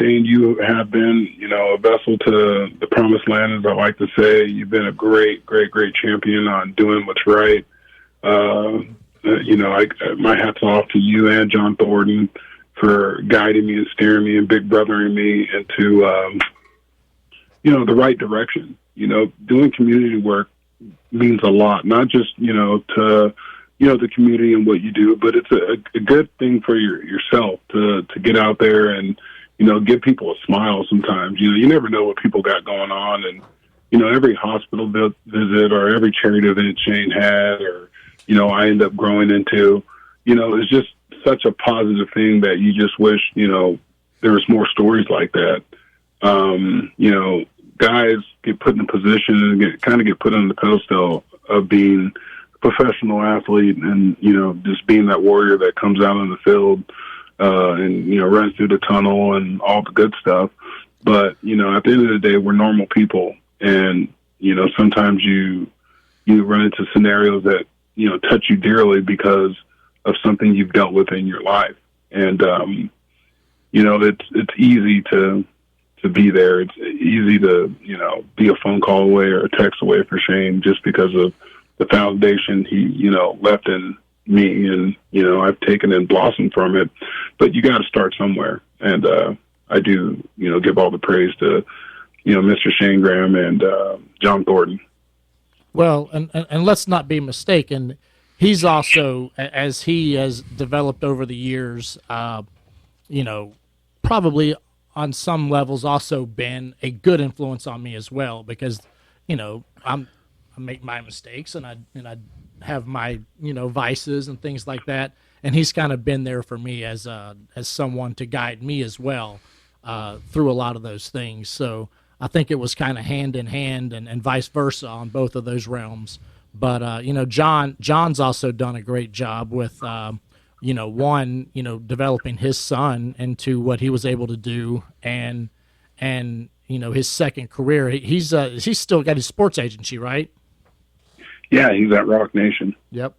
Shane, you have been, a vessel to the promised land, as I like to say. You've been a great, great, great champion on doing what's right. My hat's off to you and John Thornton for guiding me and steering me and big brothering me into, the right direction. Doing community work means a lot, not just, to, the community and what you do, but it's a good thing for yourself to get out there and, give people a smile sometimes. You never know what people got going on. And, every hospital visit or every charity event Shane had or, I end up growing into, it's just such a positive thing that you just wish, there was more stories like that. Guys get put in a position and get put on the pedestal of being a professional athlete and, just being that warrior that comes out on the field, and, runs through the tunnel and all the good stuff. But, at the end of the day, we're normal people. And, sometimes you run into scenarios that, touch you dearly because of something you've dealt with in your life. And, it's easy to be there. It's easy to, be a phone call away or a text away for Shane just because of the foundation he, left in me and, I've taken and blossomed from it. But you got to start somewhere. And I do, give all the praise to, Mr. Shayne Graham and John Thornton. Well, and let's not be mistaken. He's also, as he has developed over the years, probably on some levels also been a good influence on me as well because, I make my mistakes and I have my, vices and things like that. And he's kind of been there for me as someone to guide me as well through a lot of those things. So I think it was kind of hand in hand and vice versa on both of those realms. But, John's also done a great job with, developing his son into what he was able to do and his second career. He's still got his sports agency, right? Yeah, he's at Rock Nation. Yep.